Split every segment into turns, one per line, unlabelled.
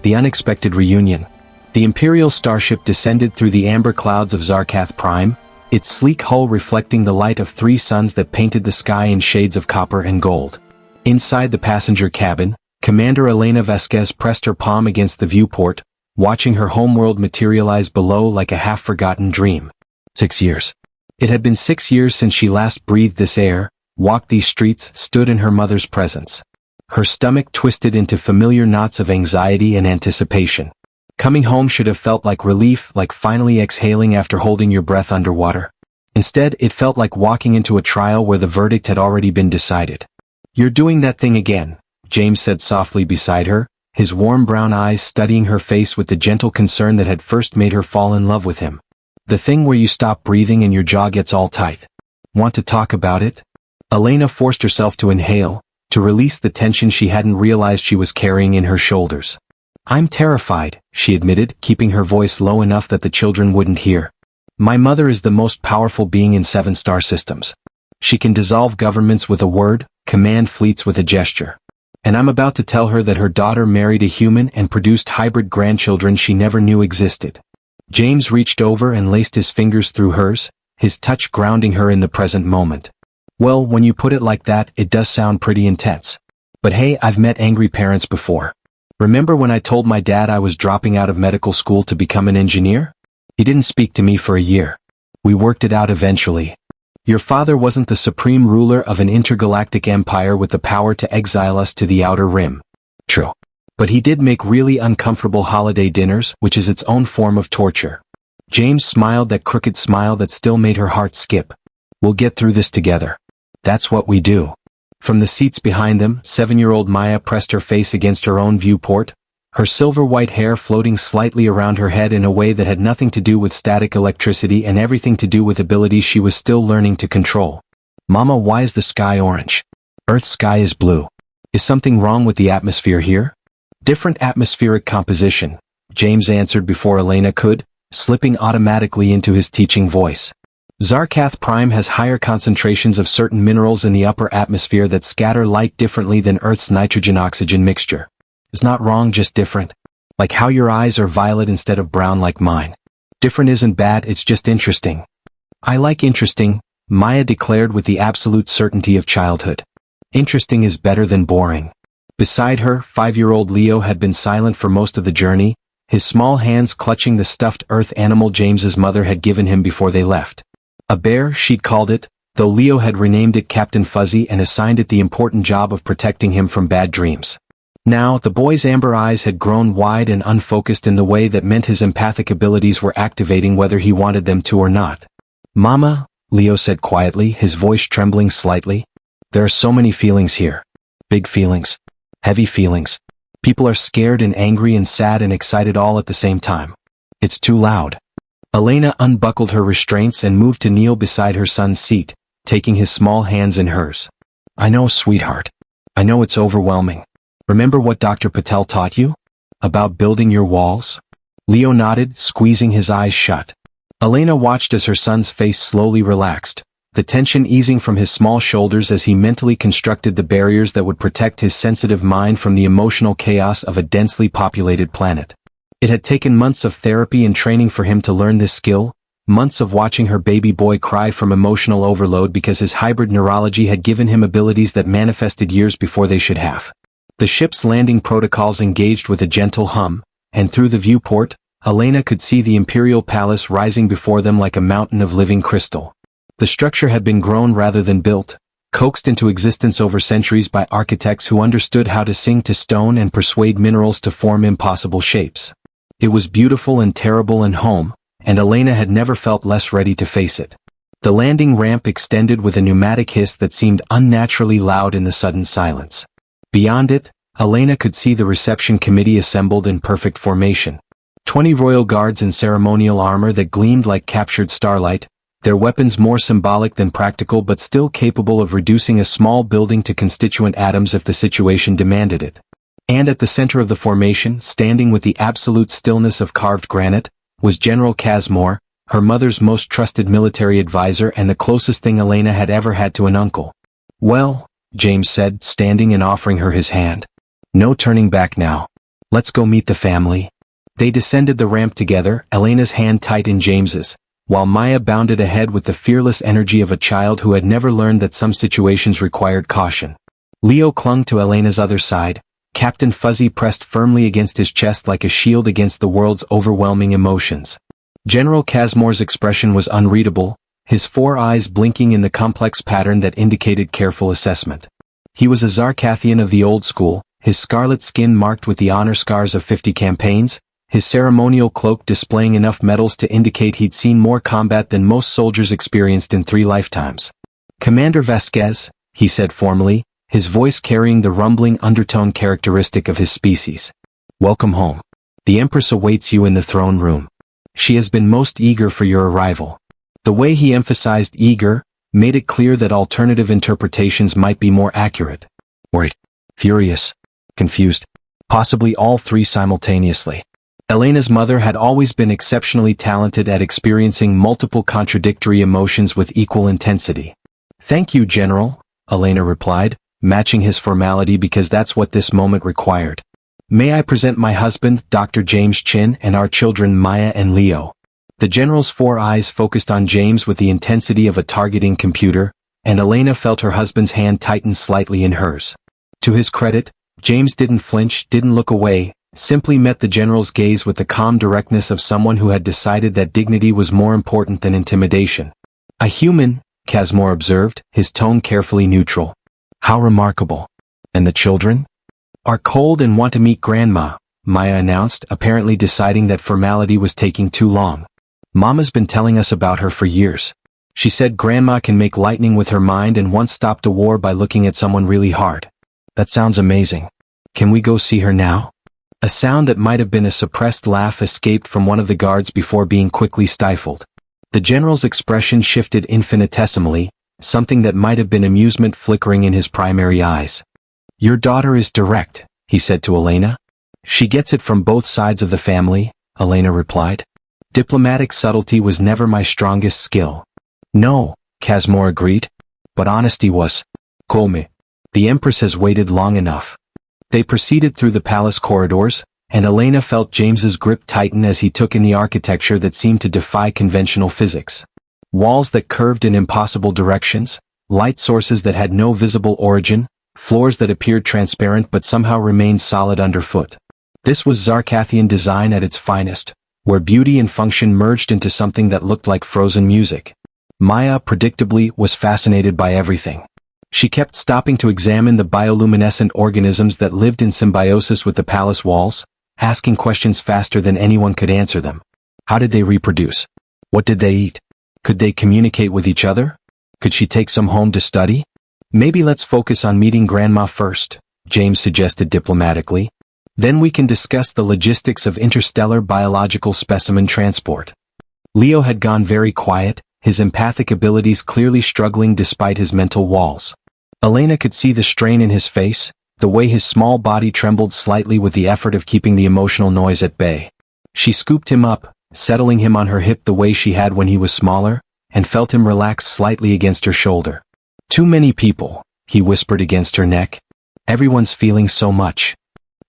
The unexpected reunion. The Imperial starship descended through the amber clouds of Zarath Prime, its sleek hull reflecting the light of 3 suns that painted the sky in shades of copper and gold. Inside the passenger cabin, Commander Elena Vasquez pressed her palm against the viewport, watching her homeworld materialize below like a half-forgotten dream. 6 years. It had been 6 years since she last breathed this air, walked these streets, stood in her mother's presence. Her stomach twisted into familiar knots of anxiety and anticipation. Coming home should have felt like relief, like finally exhaling after holding your breath underwater. Instead, it felt like walking into a trial where the verdict had already been decided. "You're doing that thing again," James said softly beside her, his warm brown eyes studying her face with the gentle concern that had first made her fall in love with him. "The thing where you stop breathing and your jaw gets all tight. Want to talk about it?" Elena forced herself to inhale, to release the tension she hadn't realized she was carrying in her shoulders. "I'm terrified," she admitted, keeping her voice low enough that the children wouldn't hear. "My mother is the most powerful being in 7-star systems. She can dissolve governments with a word, command fleets with a gesture. And I'm about to tell her that her daughter married a human and produced hybrid grandchildren she never knew existed." James reached over and laced his fingers through hers, his touch grounding her in the present moment. "Well, when you put it like that, it does sound pretty intense. But hey, I've met angry parents before. Remember when I told my dad I was dropping out of medical school to become an engineer? He didn't speak to me for a year. We worked it out eventually. Your father wasn't the supreme ruler of an intergalactic empire with the power to exile us to the outer rim. True. But he did make really uncomfortable holiday dinners, which is its own form of torture." James smiled that crooked smile that still made her heart skip. "We'll get through this together. That's what we do." From the seats behind them, 7-year-old Maya pressed her face against her own viewport, her silver-white hair floating slightly around her head in a way that had nothing to do with static electricity and everything to do with abilities she was still learning to control. "Mama, why is the sky orange? Earth's sky is blue. Is something wrong with the atmosphere here?" "Different atmospheric composition," James answered before Elena could, slipping automatically into his teaching voice. "Zarath Prime has higher concentrations of certain minerals in the upper atmosphere that scatter light differently than Earth's nitrogen-oxygen mixture. It's not wrong, just different. Like how your eyes are violet instead of brown like mine. Different isn't bad, it's just interesting." "I like interesting," Maya declared with the absolute certainty of childhood. "Interesting is better than boring." Beside her, 5-year-old Leo had been silent for most of the journey, his small hands clutching the stuffed earth animal James's mother had given him before they left. A bear, she'd called it, though Leo had renamed it Captain Fuzzy and assigned it the important job of protecting him from bad dreams. Now, the boy's amber eyes had grown wide and unfocused in the way that meant his empathic abilities were activating whether he wanted them to or not. "Mama," Leo said quietly, his voice trembling slightly, "there are so many feelings here. Big feelings. Heavy feelings. People are scared and angry and sad and excited all at the same time. It's too loud." Elena unbuckled her restraints and moved to kneel beside her son's seat, taking his small hands in hers. "I know, sweetheart. I know it's overwhelming. Remember what Dr. Patel taught you? About building your walls?" Leo nodded, squeezing his eyes shut. Elena watched as her son's face slowly relaxed, the tension easing from his small shoulders as he mentally constructed the barriers that would protect his sensitive mind from the emotional chaos of a densely populated planet. It had taken months of therapy and training for him to learn this skill, months of watching her baby boy cry from emotional overload because his hybrid neurology had given him abilities that manifested years before they should have. The ship's landing protocols engaged with a gentle hum, and through the viewport, Elena could see the Imperial Palace rising before them like a mountain of living crystal. The structure had been grown rather than built, coaxed into existence over centuries by architects who understood how to sing to stone and persuade minerals to form impossible shapes. It was beautiful and terrible and home, and Elena had never felt less ready to face it. The landing ramp extended with a pneumatic hiss that seemed unnaturally loud in the sudden silence. Beyond it, Elena could see the reception committee assembled in perfect formation. 20 royal guards in ceremonial armor that gleamed like captured starlight, their weapons more symbolic than practical but still capable of reducing a small building to constituent atoms if the situation demanded it. And at the center of the formation, standing with the absolute stillness of carved granite, was General Casmore, her mother's most trusted military advisor and the closest thing Elena had ever had to an uncle. "Well," James said, standing and offering her his hand. "No turning back now. Let's go meet the family. They descended the ramp together, Elena's hand tight in James's, while Maya bounded ahead with the fearless energy of a child who had never learned that some situations required caution. Leo clung to Elena's other side, Captain Fuzzy pressed firmly against his chest like a shield against the world's overwhelming emotions. General Casmore's expression was unreadable, his 4 eyes blinking in the complex pattern that indicated careful assessment. He was a Zarkathian of the old school, his scarlet skin marked with the honor scars of 50 campaigns, his ceremonial cloak displaying enough medals to indicate he'd seen more combat than most soldiers experienced in 3 lifetimes. "Commander Vasquez," he said formally, his voice carrying the rumbling undertone characteristic of his species. "Welcome home. The Empress awaits you in the throne room. She has been most eager for your arrival." The way he emphasized eager made it clear that alternative interpretations might be more accurate. Worried, furious, confused, possibly all 3 simultaneously. Elena's mother had always been exceptionally talented at experiencing multiple contradictory emotions with equal intensity. "Thank you, General," Elena replied, matching his formality because that's what this moment required. "May I present my husband, Dr. James Chin, and our children Maya and Leo." The General's 4 eyes focused on James with the intensity of a targeting computer, and Elena felt her husband's hand tighten slightly in hers. To his credit, James didn't flinch, didn't look away, simply met the General's gaze with the calm directness of someone who had decided that dignity was more important than intimidation. "A human," Casmore observed, his tone carefully neutral. "How remarkable. And the children?" "Are cold and want to meet Grandma," Maya announced, apparently deciding that formality was taking too long. "Mama's been telling us about her for years. She said Grandma can make lightning with her mind and once stopped a war by looking at someone really hard." "That sounds amazing. Can we go see her now?" A sound that might have been a suppressed laugh escaped from one of the guards before being quickly stifled. The General's expression shifted infinitesimally, something that might have been amusement flickering in his primary eyes. "Your daughter is direct," he said to Elena. "She gets it from both sides of the family," Elena replied. "Diplomatic subtlety was never my strongest skill." "No," Casmore agreed. "But honesty was. Come. The Empress has waited long enough." They proceeded through the palace corridors, and Elena felt James's grip tighten as he took in the architecture that seemed to defy conventional physics. Walls that curved in impossible directions, light sources that had no visible origin, floors that appeared transparent but somehow remained solid underfoot. This was Zarkathian design at its finest, where beauty and function merged into something that looked like frozen music. Maya, predictably, was fascinated by everything. She kept stopping to examine the bioluminescent organisms that lived in symbiosis with the palace walls, asking questions faster than anyone could answer them. How did they reproduce? What did they eat? Could they communicate with each other? Could she take some home to study? "Maybe let's focus on meeting Grandma first," James suggested diplomatically. "Then we can discuss the logistics of interstellar biological specimen transport." Leo had gone very quiet, his empathic abilities clearly struggling despite his mental walls. Elena could see the strain in his face, the way his small body trembled slightly with the effort of keeping the emotional noise at bay. She scooped him up, settling him on her hip the way she had when he was smaller, and felt him relax slightly against her shoulder. "Too many people," he whispered against her neck. "Everyone's feeling so much."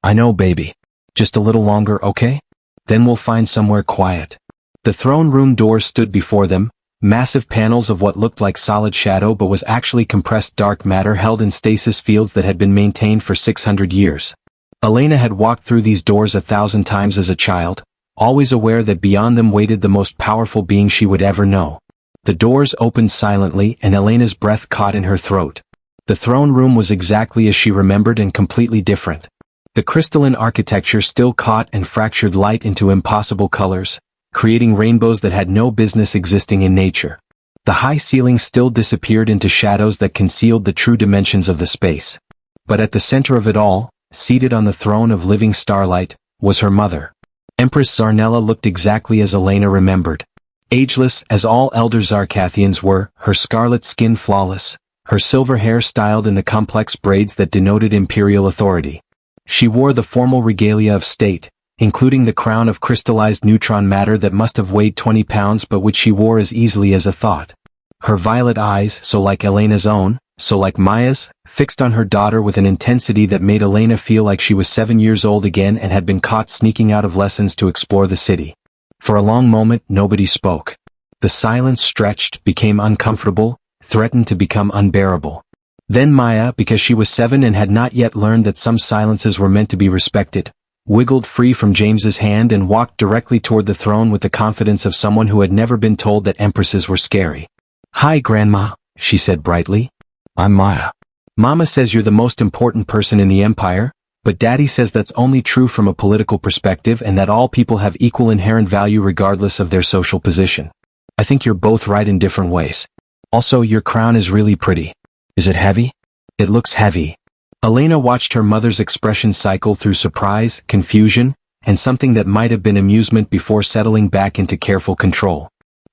"I know, baby. Just a little longer, okay? Then we'll find somewhere quiet." The throne room door stood before them, massive panels of what looked like solid shadow but was actually compressed dark matter held in stasis fields that had been maintained for 600 years. Elena had walked through these doors 1,000 times as a child, always aware that beyond them waited the most powerful being she would ever know. The doors opened silently and Elena's breath caught in her throat. The throne room was exactly as she remembered and completely different. The crystalline architecture still caught and fractured light into impossible colors, creating rainbows that had no business existing in nature. The high ceiling still disappeared into shadows that concealed the true dimensions of the space. But at the center of it all, seated on the throne of living starlight, was her mother. Empress Zarnella looked exactly as Elena remembered. Ageless, as all elder Zarkathians were, her scarlet skin flawless, her silver hair styled in the complex braids that denoted imperial authority. She wore the formal regalia of state, including the crown of crystallized neutron matter that must have weighed 20 pounds but which she wore as easily as a thought. Her violet eyes, so like Elena's own, so like Maya's, fixed on her daughter with an intensity that made Elena feel like she was 7 years old again and had been caught sneaking out of lessons to explore the city. For a long moment, nobody spoke. The silence stretched, became uncomfortable, threatened to become unbearable. Then Maya, because she was 7 and had not yet learned that some silences were meant to be respected, wiggled free from James's hand and walked directly toward the throne with the confidence of someone who had never been told that empresses were scary. "Hi, Grandma," she said brightly. "I'm Maya. Mama says you're the most important person in the empire, but Daddy says that's only true from a political perspective and that all people have equal inherent value regardless of their social position. I think you're both right in different ways. Also, your crown is really pretty. Is it heavy?" "It looks heavy." Elena watched her mother's expression cycle through surprise, confusion, and something that might have been amusement before settling back into careful control.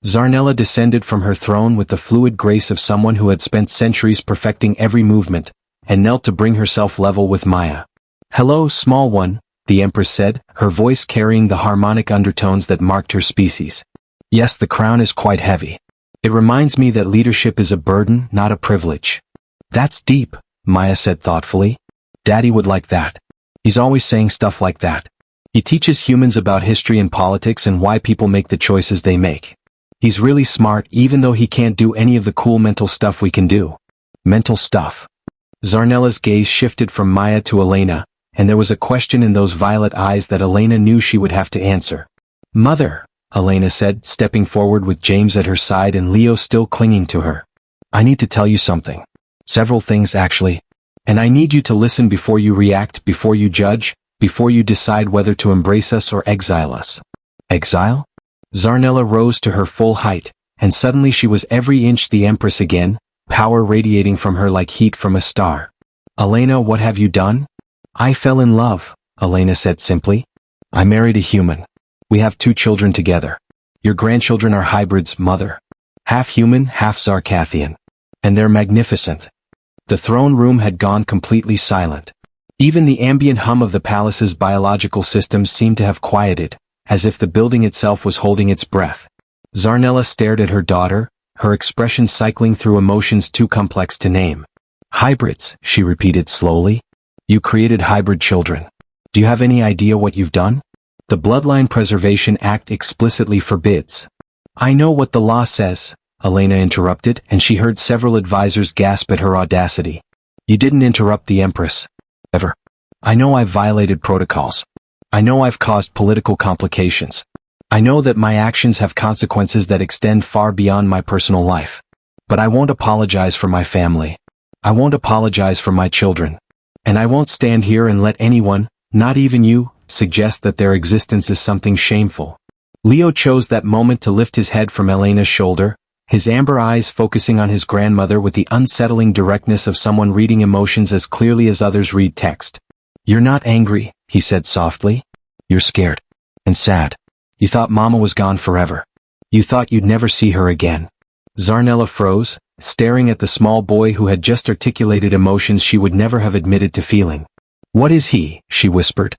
Zarnella descended from her throne with the fluid grace of someone who had spent centuries perfecting every movement, and knelt to bring herself level with Maya. "Hello, small one," the Empress said, her voice carrying the harmonic undertones that marked her species. "Yes, the crown is quite heavy. It reminds me that leadership is a burden, not a privilege." "That's deep," Maya said thoughtfully. "Daddy would like that. He's always saying stuff like that. He teaches humans about history and politics and why people make the choices they make. He's really smart even though he can't do any of the cool mental stuff we can do." "Mental stuff?" Zarnella's gaze shifted from Maya to Elena, and there was a question in those violet eyes that Elena knew she would have to answer. "Mother," Elena said, stepping forward with James at her side and Leo still clinging to her. "I need to tell you something. Several things actually. And I need you to listen before you react, before you judge, before you decide whether to embrace us or exile us." "Exile?" Zarnella rose to her full height, and suddenly she was every inch the Empress again, power radiating from her like heat from a star. "Elena, what have you done?" "I fell in love," Elena said simply. "I married a human. We have 2 children together. Your grandchildren are hybrids, Mother. Half human, half Zarkathian. And they're magnificent." The throne room had gone completely silent. Even the ambient hum of the palace's biological systems seemed to have quieted, as if the building itself was holding its breath. Zarnella stared at her daughter, her expression cycling through emotions too complex to name. "Hybrids," she repeated slowly. "You created hybrid children. Do you have any idea what you've done? The Bloodline Preservation Act explicitly forbids." "I know what the law says," Elena interrupted, and she heard several advisors gasp at her audacity. "You didn't interrupt the Empress. Ever. I know I've violated protocols. I know I've caused political complications. I know that my actions have consequences that extend far beyond my personal life. But I won't apologize for my family. I won't apologize for my children. And I won't stand here and let anyone, not even you, suggest that their existence is something shameful." Leo chose that moment to lift his head from Elena's shoulder, his amber eyes focusing on his grandmother with the unsettling directness of someone reading emotions as clearly as others read text. "You're not angry," he said softly. "You're scared. And sad. You thought Mama was gone forever. You thought you'd never see her again." Zarnella froze, staring at the small boy who had just articulated emotions she would never have admitted to feeling. "What is he?" she whispered.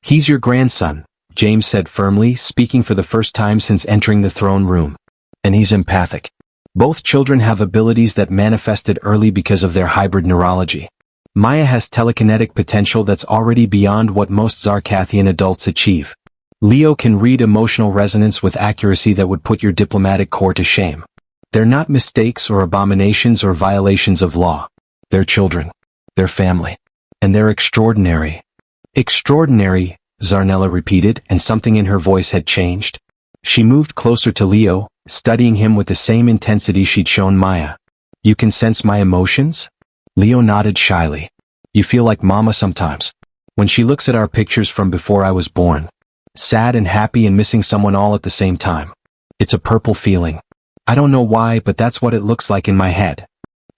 "He's your grandson," James said firmly, speaking for the first time since entering the throne room. "And he's empathic. Both children have abilities that manifested early because of their hybrid neurology. Maya has telekinetic potential that's already beyond what most Zarkathian adults achieve. Leo can read emotional resonance with accuracy that would put your diplomatic corps to shame. They're not mistakes or abominations or violations of law. They're children. They're family. And they're extraordinary." "Extraordinary," Zarnella repeated, and something in her voice had changed. She moved closer to Leo, studying him with the same intensity she'd shown Maya. "You can sense my emotions?" Leo nodded shyly. "You feel like Mama sometimes. When she looks at our pictures from before I was born. Sad and happy and missing someone all at the same time. It's a purple feeling. I don't know why, but that's what it looks like in my head."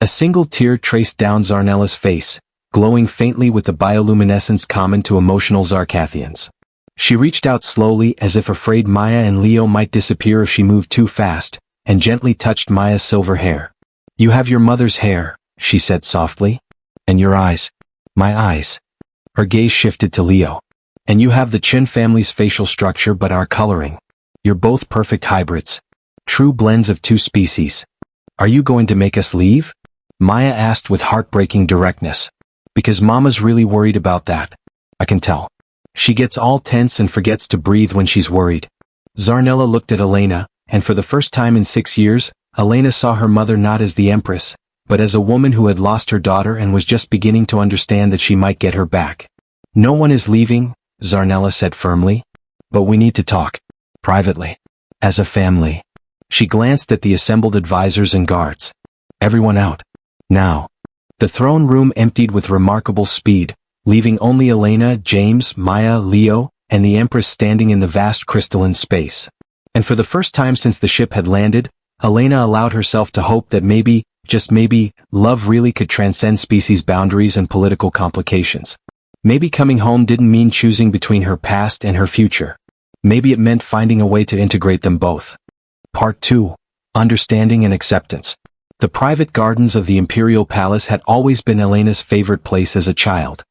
A single tear traced down Zarnella's face, glowing faintly with the bioluminescence common to emotional Zarkathians. She reached out slowly as if afraid Maya and Leo might disappear if she moved too fast, and gently touched Maya's silver hair. "You have your mother's hair," she said softly. "And your eyes." "My eyes." Her gaze shifted to Leo. "And you have the Chin family's facial structure but our coloring. You're both perfect hybrids. True blends of 2 species. Are you going to make us leave?" Maya asked with heartbreaking directness. Because Mama's really worried about that. I can tell. She gets all tense and forgets to breathe when she's worried. Zarnella looked at Elena, and for the first time in 6 years, Elena saw her mother not as the Empress, but as a woman who had lost her daughter and was just beginning to understand that she might get her back. No one is leaving, Zarnella said firmly. But we need to talk. Privately. As a family. She glanced at the assembled advisors and guards. Everyone out. Now. The throne room emptied with remarkable speed, leaving only Elena, James, Maya, Leo, and the Empress standing in the vast crystalline space. And for the first time since the ship had landed, Elena allowed herself to hope that maybe, just maybe, love really could transcend species boundaries and political complications. Maybe coming home didn't mean choosing between her past and her future. Maybe it meant finding a way to integrate them both. Part 2. Understanding and Acceptance. The private gardens of the Imperial Palace had always been Elena's favorite place as a child.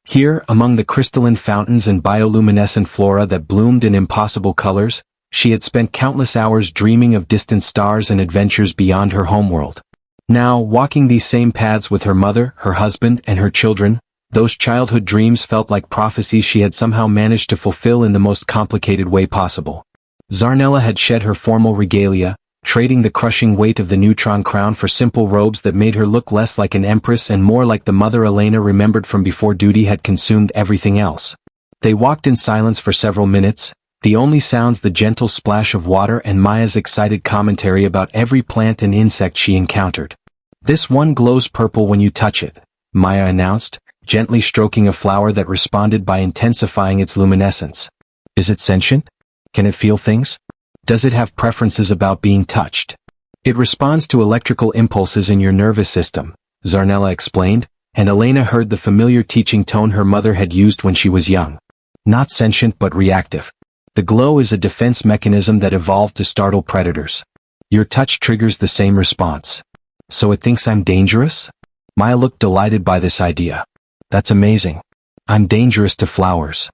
Here, among the crystalline fountains and bioluminescent flora that bloomed in impossible colors, she had spent countless hours dreaming of distant stars and adventures beyond her homeworld. Now, walking these same paths with her mother, her husband, and her children, those childhood dreams felt like prophecies she had somehow managed to fulfill in the most complicated way possible. Zarnella had shed her formal regalia, trading the crushing weight of the neutron crown for simple robes that made her look less like an empress and more like the mother Elena remembered from before duty had consumed everything else. They walked in silence for several minutes, the only sounds the gentle splash of water and Maya's excited commentary about every plant and insect she encountered. This one glows purple when you touch it, Maya announced, gently stroking a flower that responded by intensifying its luminescence. Is it sentient? Can it feel things? Does it have preferences about being touched? It responds to electrical impulses in your nervous system, Zarnella explained, and Elena heard the familiar teaching tone her mother had used when she was young. Not sentient but reactive. The glow is a defense mechanism that evolved to startle predators. Your touch triggers the same response. So it thinks I'm dangerous? Maya looked delighted by this idea. That's amazing. I'm dangerous to flowers.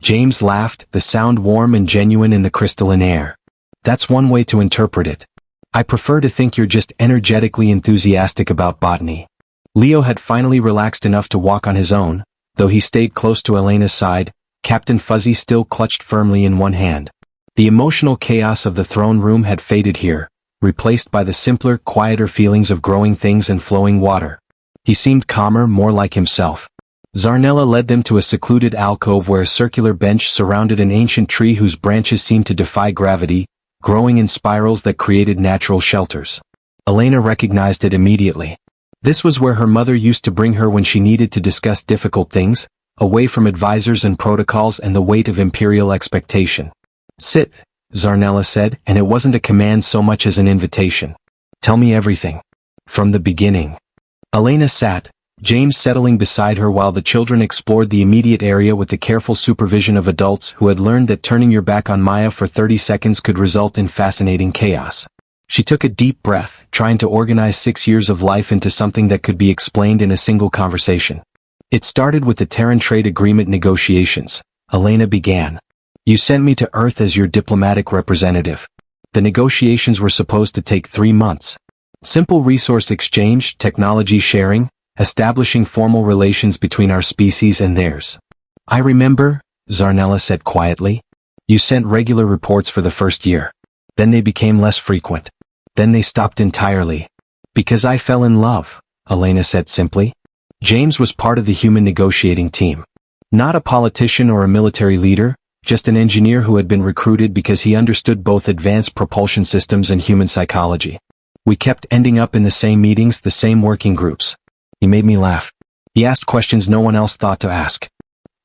James laughed, the sound warm and genuine in the crystalline air. That's one way to interpret it. I prefer to think you're just energetically enthusiastic about botany. Leo had finally relaxed enough to walk on his own, though he stayed close to Elena's side, Captain Fuzzy still clutched firmly in one hand. The emotional chaos of the throne room had faded here, replaced by the simpler, quieter feelings of growing things and flowing water. He seemed calmer, more like himself. Zarnella led them to a secluded alcove where a circular bench surrounded an ancient tree whose branches seemed to defy gravity, growing in spirals that created natural shelters. Elena recognized it immediately. This was where her mother used to bring her when she needed to discuss difficult things, away from advisors and protocols and the weight of imperial expectation. Sit, Zarnella said, and it wasn't a command so much as an invitation. Tell me everything. From the beginning. Elena sat, James settling beside her while the children explored the immediate area with the careful supervision of adults who had learned that turning your back on Maya for 30 seconds could result in fascinating chaos. She took a deep breath, trying to organize 6 years of life into something that could be explained in a single conversation. It started with the Terran trade agreement negotiations. Elena began. You sent me to Earth as your diplomatic representative. The negotiations were supposed to take 3 months. Simple resource exchange, technology sharing, establishing formal relations between our species and theirs. I remember, Zarnella said quietly. You sent regular reports for the first year. Then they became less frequent. Then they stopped entirely. Because I fell in love, Elena said simply. James was part of the human negotiating team. Not a politician or a military leader, just an engineer who had been recruited because he understood both advanced propulsion systems and human psychology. We kept ending up in the same meetings, the same working groups. He made me laugh. He asked questions no one else thought to ask.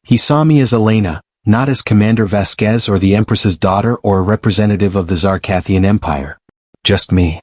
He saw me as Elena, not as Commander Vasquez or the Empress's daughter or a representative of the Zarkathian Empire. Just me.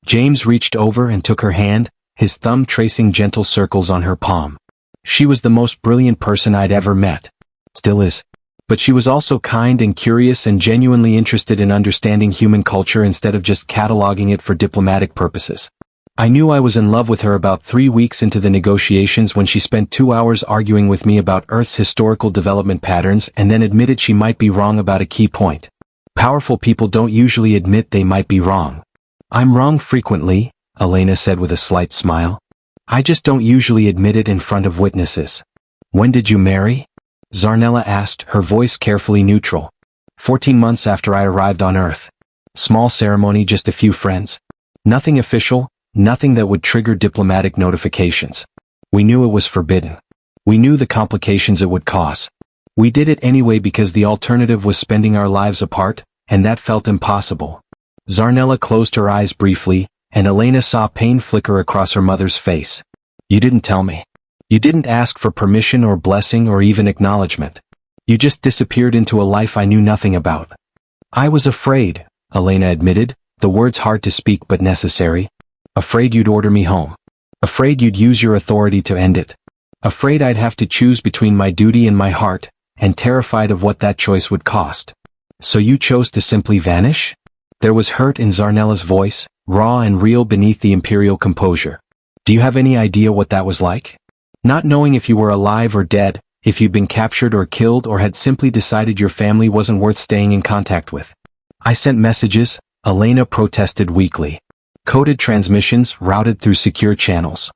James reached over and took her hand, his thumb tracing gentle circles on her palm. She was the most brilliant person I'd ever met. Still is. But she was also kind and curious and genuinely interested in understanding human culture instead of just cataloging it for diplomatic purposes. I knew I was in love with her about 3 weeks into the negotiations when she spent 2 hours arguing with me about Earth's historical development patterns and then admitted she might be wrong about a key point. Powerful people don't usually admit they might be wrong. I'm wrong frequently, Elena said with a slight smile. I just don't usually admit it in front of witnesses. When did you marry? Zarnella asked, her voice carefully neutral. 14 months after I arrived on Earth. Small ceremony, just a few friends. Nothing official, nothing that would trigger diplomatic notifications. We knew it was forbidden. We knew the complications it would cause. We did it anyway because the alternative was spending our lives apart, and that felt impossible. Zarnella closed her eyes briefly, and Elena saw pain flicker across her mother's face. You didn't tell me. You didn't ask for permission or blessing or even acknowledgement. You just disappeared into a life I knew nothing about. I was afraid, Elena admitted, the words hard to speak but necessary. Afraid you'd order me home. Afraid you'd use your authority to end it. Afraid I'd have to choose between my duty and my heart, and terrified of what that choice would cost. So you chose to simply vanish? There was hurt in Zarnella's voice, raw and real beneath the imperial composure. Do you have any idea what that was like? Not knowing if you were alive or dead, if you'd been captured or killed or had simply decided your family wasn't worth staying in contact with. I sent messages, Elena protested weakly. Coded transmissions routed through secure channels.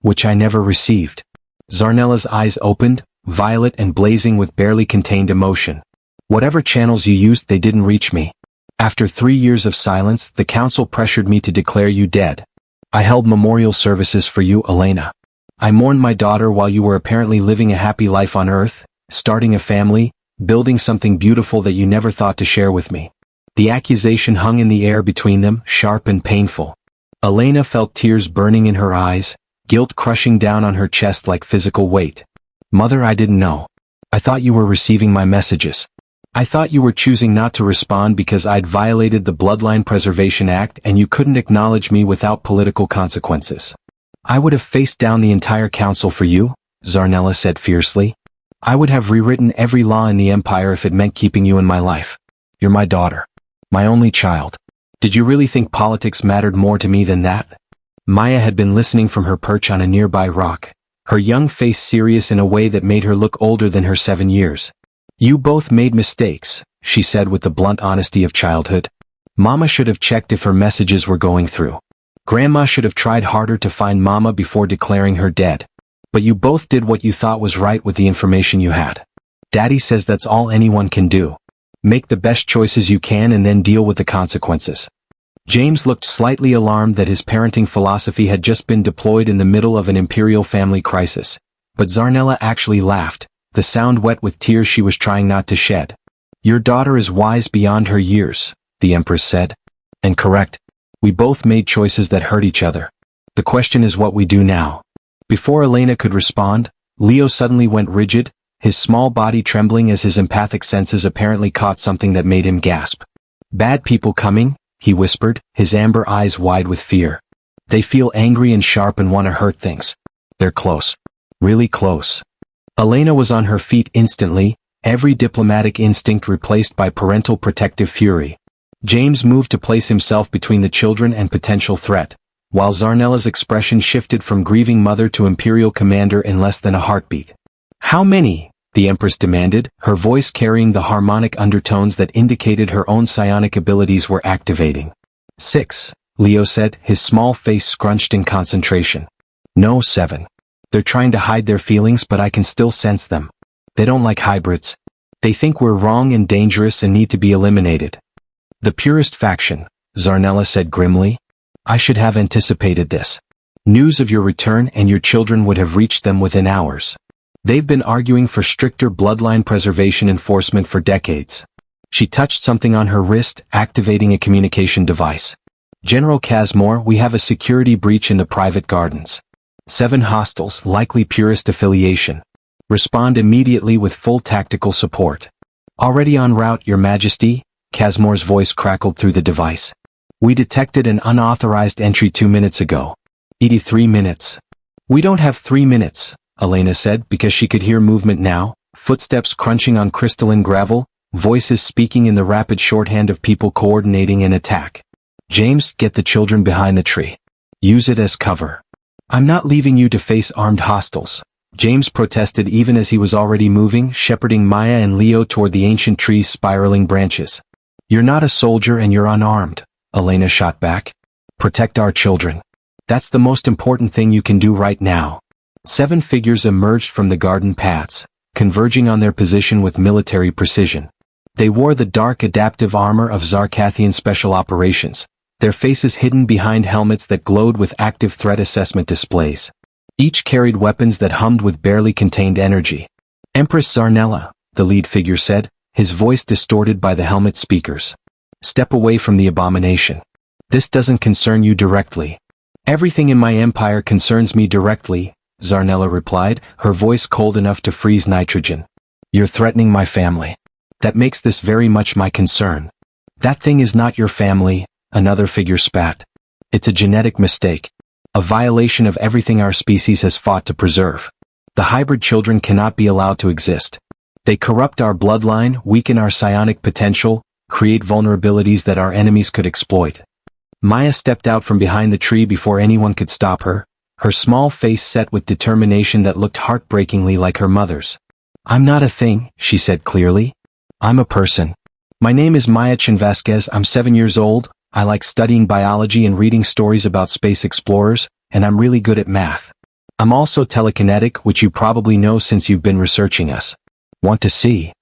Which I never received. Zarnella's eyes opened, violet and blazing with barely contained emotion. Whatever channels you used, they didn't reach me. After 3 years of silence, the council pressured me to declare you dead. I held memorial services for you, Elena. I mourned my daughter while you were apparently living a happy life on Earth, starting a family, building something beautiful that you never thought to share with me. The accusation hung in the air between them, sharp and painful. Elena felt tears burning in her eyes, guilt crushing down on her chest like physical weight. Mother, I didn't know. I thought you were receiving my messages. I thought you were choosing not to respond because I'd violated the Bloodline Preservation Act and you couldn't acknowledge me without political consequences. I would have faced down the entire council for you, Zarnella said fiercely. I would have rewritten every law in the Empire if it meant keeping you in my life. You're my daughter. My only child. Did you really think politics mattered more to me than that? Maya had been listening from her perch on a nearby rock, her young face serious in a way that made her look older than her 7 years. You both made mistakes, she said with the blunt honesty of childhood. Mama should have checked if her messages were going through. Grandma should have tried harder to find Mama before declaring her dead. But you both did what you thought was right with the information you had. Daddy says that's all anyone can do. Make the best choices you can and then deal with the consequences. James looked slightly alarmed that his parenting philosophy had just been deployed in the middle of an imperial family crisis. But Zarnella actually laughed, the sound wet with tears she was trying not to shed. Your daughter is wise beyond her years, the Empress said. And correct. We both made choices that hurt each other. The question is what we do now. Before Elena could respond, Leo suddenly went rigid, his small body trembling as his empathic senses apparently caught something that made him gasp. Bad people coming, he whispered, his amber eyes wide with fear. They feel angry and sharp and want to hurt things. They're close. Really close. Elena was on her feet instantly, every diplomatic instinct replaced by parental protective fury. James moved to place himself between the children and potential threat, while Zarnella's expression shifted from grieving mother to imperial commander in less than a heartbeat. How many? The Empress demanded, her voice carrying the harmonic undertones that indicated her own psionic abilities were activating. 6, Leo said, his small face scrunched in concentration. No, 7. They're trying to hide their feelings but I can still sense them. They don't like hybrids. They think we're wrong and dangerous and need to be eliminated. The purest faction, Zarnella said grimly. I should have anticipated this. News of your return and your children would have reached them within hours. They've been arguing for stricter bloodline preservation enforcement for decades. She touched something on her wrist, activating a communication device. General Casmore, we have a security breach in the private gardens. 7 hostiles, likely purist affiliation. Respond immediately with full tactical support. Already en route, Your Majesty, Casmore's voice crackled through the device. We detected an unauthorized entry 2 minutes ago. 83 minutes. We don't have 3 minutes, Elena said because she could hear movement now, footsteps crunching on crystalline gravel, voices speaking in the rapid shorthand of people coordinating an attack. James, get the children behind the tree. Use it as cover. I'm not leaving you to face armed hostiles. James protested even as he was already moving, shepherding Maya and Leo toward the ancient tree's spiraling branches. You're not a soldier and you're unarmed, Elena shot back. Protect our children. That's the most important thing you can do right now. 7 figures emerged from the garden paths, converging on their position with military precision. They wore the dark adaptive armor of Zarkathian Special Operations, their faces hidden behind helmets that glowed with active threat assessment displays. Each carried weapons that hummed with barely contained energy. "Empress Zarnella," the lead figure said, his voice distorted by the helmet speakers. "Step away from the abomination. This doesn't concern you directly." "Everything in my empire concerns me directly," Zarnella replied, her voice cold enough to freeze nitrogen. "You're threatening my family. That makes this very much my concern." "That thing is not your family," another figure spat. "It's a genetic mistake. A violation of everything our species has fought to preserve. The hybrid children cannot be allowed to exist. They corrupt our bloodline, weaken our psionic potential, create vulnerabilities that our enemies could exploit." Maya stepped out from behind the tree before anyone could stop her, her small face set with determination that looked heartbreakingly like her mother's. "I'm not a thing," she said clearly. "I'm a person. My name is Maya Chen Vasquez. I'm 7 years old. I like studying biology and reading stories about space explorers, and I'm really good at math. I'm also telekinetic, which you probably know since you've been researching us. Want to see?"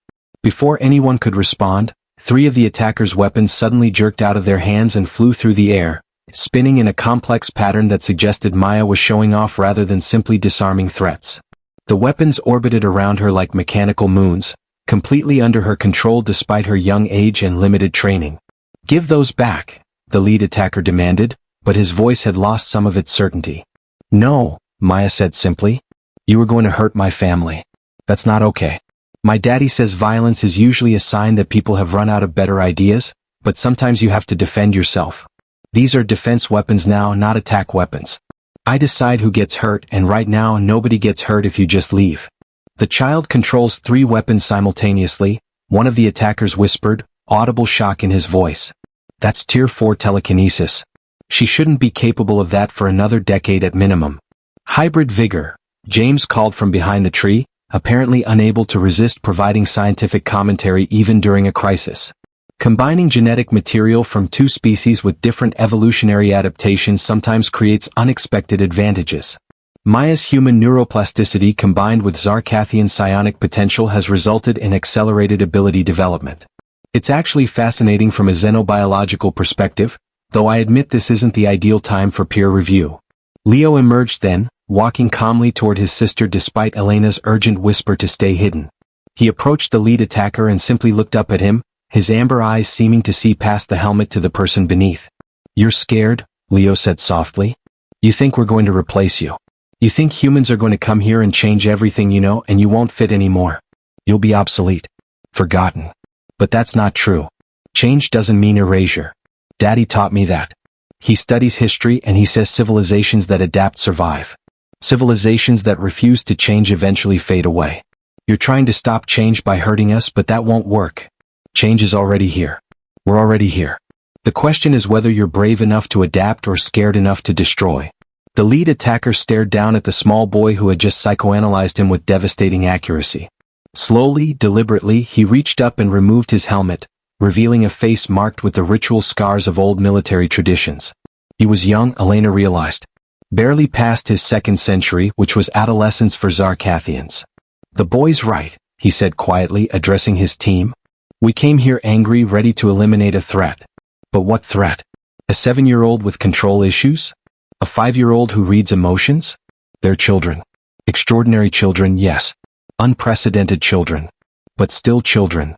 Before anyone could respond, 3 of the attackers' weapons suddenly jerked out of their hands and flew through the air, spinning in a complex pattern that suggested Maya was showing off rather than simply disarming threats. The weapons orbited around her like mechanical moons, completely under her control despite her young age and limited training. "Give those back," the lead attacker demanded, but his voice had lost some of its certainty. "No," Maya said simply. "You are going to hurt my family. That's not okay. My daddy says violence is usually a sign that people have run out of better ideas, but sometimes you have to defend yourself. These are defense weapons now, not attack weapons. I decide who gets hurt, and right now nobody gets hurt if you just leave." "The child controls 3 weapons simultaneously," one of the attackers whispered, audible shock in his voice. "That's Tier 4 telekinesis. She shouldn't be capable of that for another decade at minimum." "Hybrid vigor," James called from behind the tree, apparently unable to resist providing scientific commentary even during a crisis. "Combining genetic material from 2 species with different evolutionary adaptations sometimes creates unexpected advantages. Maya's human neuroplasticity combined with Zarkathian psionic potential has resulted in accelerated ability development. It's actually fascinating from a xenobiological perspective, though I admit this isn't the ideal time for peer review." Leo emerged then, walking calmly toward his sister despite Elena's urgent whisper to stay hidden. He approached the lead attacker and simply looked up at him, his amber eyes seeming to see past the helmet to the person beneath. "You're scared?" Leo said softly. "You think we're going to replace you? You think humans are going to come here and change everything you know and you won't fit anymore? You'll be obsolete. Forgotten. But that's not true. Change doesn't mean erasure. Daddy taught me that. He studies history and he says civilizations that adapt survive. Civilizations that refuse to change eventually fade away. You're trying to stop change by hurting us, but that won't work. Change is already here. We're already here. The question is whether you're brave enough to adapt or scared enough to destroy." The lead attacker stared down at the small boy who had just psychoanalyzed him with devastating accuracy. Slowly, deliberately, he reached up and removed his helmet, revealing a face marked with the ritual scars of old military traditions. He was young, Elena realized. Barely past his 2nd century, which was adolescence for Zarkathians. "The boy's right," he said quietly, addressing his team. "We came here angry, ready to eliminate a threat. But what threat? A 7-year-old with control issues? A 5-year-old who reads emotions? They're children. Extraordinary children, yes. Unprecedented children. But still children."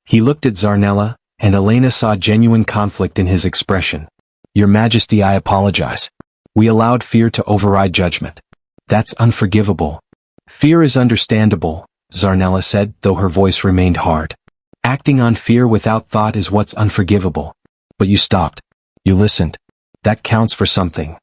He looked at Zarnella, and Elena saw genuine conflict in his expression. "Your Majesty, I apologize. We allowed fear to override judgment. That's unforgivable." "Fear is understandable," Zarnella said, though her voice remained hard. "Acting on fear without thought is what's unforgivable. But you stopped. You listened. That counts for something."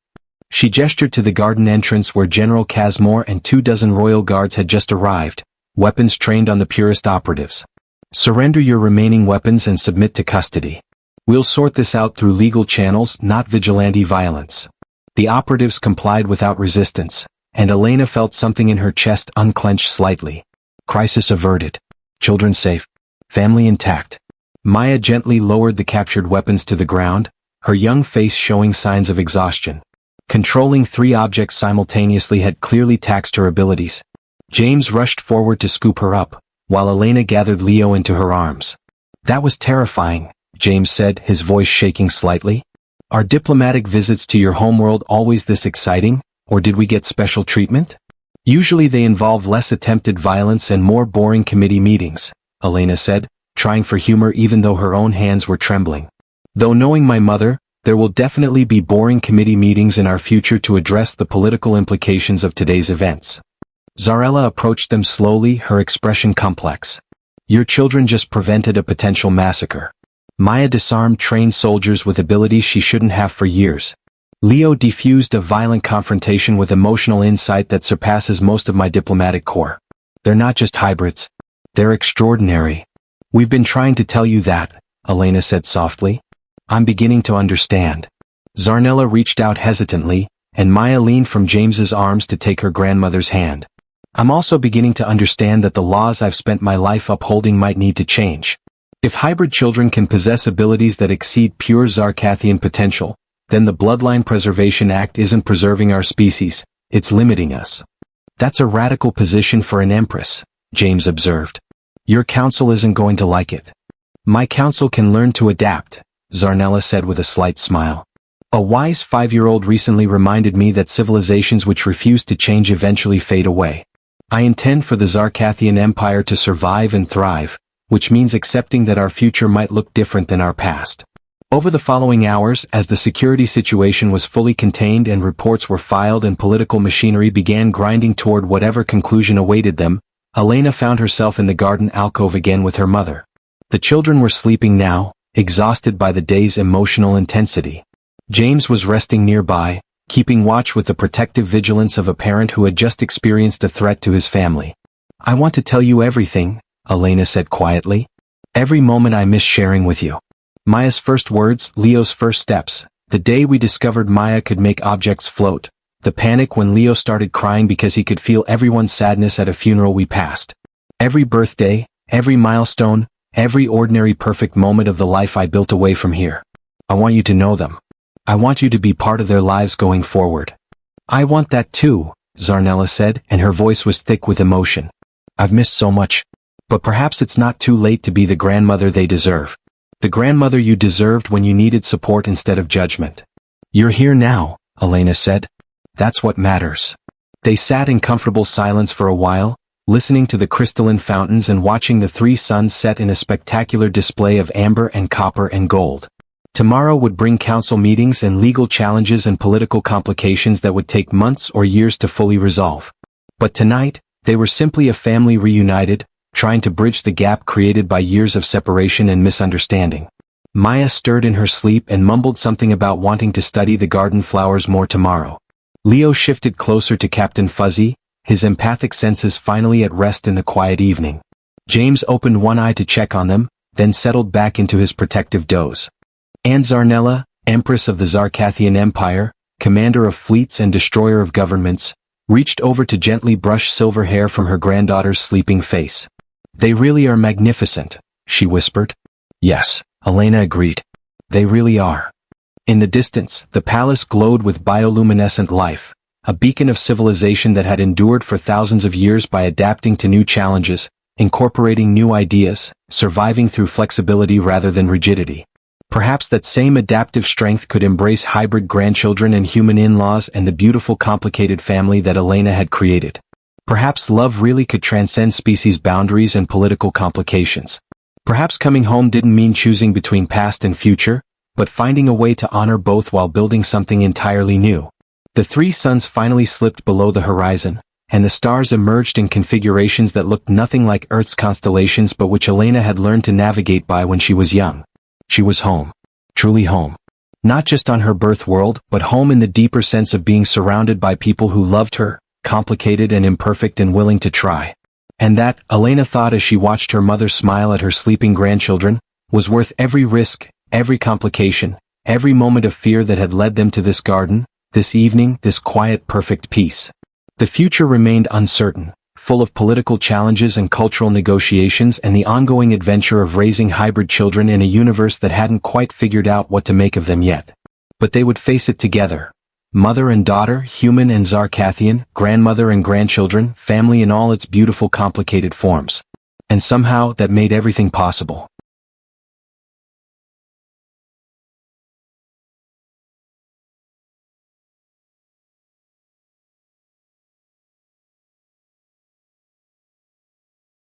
She gestured to the garden entrance where General Casmore and 24 royal guards had just arrived, weapons trained on the purest operatives. "Surrender your remaining weapons and submit to custody. We'll sort this out through legal channels, not vigilante violence." The operatives complied without resistance, and Elena felt something in her chest unclench slightly. Crisis averted. Children safe. Family intact. Maya gently lowered the captured weapons to the ground, her young face showing signs of exhaustion. Controlling 3 objects simultaneously had clearly taxed her abilities. James rushed forward to scoop her up, while Elena gathered Leo into her arms. "That was terrifying," James said, his voice shaking slightly. "Are diplomatic visits to your homeworld always this exciting, or did we get special treatment?" "Usually they involve less attempted violence and more boring committee meetings," Elena said, trying for humor even though her own hands were trembling. "Though knowing my mother, there will definitely be boring committee meetings in our future to address the political implications of today's events." Zarella approached them slowly, her expression complex. "Your children just prevented a potential massacre. Maya disarmed trained soldiers with abilities she shouldn't have for years. Leo defused a violent confrontation with emotional insight that surpasses most of my diplomatic corps. They're not just hybrids. They're extraordinary. We've been trying to tell you that," Elena said softly. "I'm beginning to understand." Zarnella reached out hesitantly, and Maya leaned from James's arms to take her grandmother's hand. "I'm also beginning to understand that the laws I've spent my life upholding might need to change. If hybrid children can possess abilities that exceed pure Zarkathian potential, then the Bloodline Preservation Act isn't preserving our species, it's limiting us." "That's a radical position for an empress," James observed. "Your council isn't going to like it." "My council can learn to adapt," Zarnella said with a slight smile. "A wise 5-year-old recently reminded me that civilizations which refuse to change eventually fade away. I intend for the Zarkathian Empire to survive and thrive, which means accepting that our future might look different than our past." Over the following hours, as the security situation was fully contained and reports were filed and political machinery began grinding toward whatever conclusion awaited them, Elena found herself in the garden alcove again with her mother. The children were sleeping now, exhausted by the day's emotional intensity. James was resting nearby, keeping watch with the protective vigilance of a parent who had just experienced a threat to his family. "I want to tell you everything," Elena said quietly. "Every moment I miss sharing with you. Maya's first words, Leo's first steps, the day we discovered Maya could make objects float, the panic when Leo started crying because he could feel everyone's sadness at a funeral we passed. Every birthday, every milestone, every ordinary perfect moment of the life I built away from here. I want you to know them. I want you to be part of their lives going forward." "I want that too," Zarnella said, and her voice was thick with emotion. "I've missed so much. But perhaps it's not too late to be the grandmother they deserve. The grandmother you deserved when you needed support instead of judgment. You're here now," Elena said. "That's what matters." They sat in comfortable silence for a while, listening to the crystalline fountains and watching the 3 suns set in a spectacular display of amber and copper and gold. Tomorrow would bring council meetings and legal challenges and political complications that would take months or years to fully resolve. But tonight, they were simply a family reunited, trying to bridge the gap created by years of separation and misunderstanding. Maya stirred in her sleep and mumbled something about wanting to study the garden flowers more tomorrow. Leo shifted closer to Captain Fuzzy, his empathic senses finally at rest in the quiet evening. James opened one eye to check on them, then settled back into his protective doze. And Zarnella, Empress of the Zarkathian Empire, commander of fleets and destroyer of governments, reached over to gently brush silver hair from her granddaughter's sleeping face. "They really are magnificent," she whispered. "Yes," Elena agreed. "They really are." In the distance, the palace glowed with bioluminescent life, a beacon of civilization that had endured for thousands of years by adapting to new challenges, incorporating new ideas, surviving through flexibility rather than rigidity. Perhaps that same adaptive strength could embrace hybrid grandchildren and human in-laws and the beautiful complicated family that Elena had created. Perhaps love really could transcend species boundaries and political complications. Perhaps coming home didn't mean choosing between past and future, but finding a way to honor both while building something entirely new. The 3 suns finally slipped below the horizon, and the stars emerged in configurations that looked nothing like Earth's constellations but which Elena had learned to navigate by when she was young. She was home. Truly home. Not just on her birth world, but home in the deeper sense of being surrounded by people who loved her, complicated and imperfect and willing to try. And that, Elena thought as she watched her mother smile at her sleeping grandchildren, was worth every risk, every complication, every moment of fear that had led them to this garden, this evening, this quiet, perfect peace. The future remained uncertain, full of political challenges and cultural negotiations and the ongoing adventure of raising hybrid children in a universe that hadn't quite figured out what to make of them yet. But they would face it together. Mother and daughter, human and Zarkathian, grandmother and grandchildren, family in all its beautiful complicated forms. And somehow that made everything possible.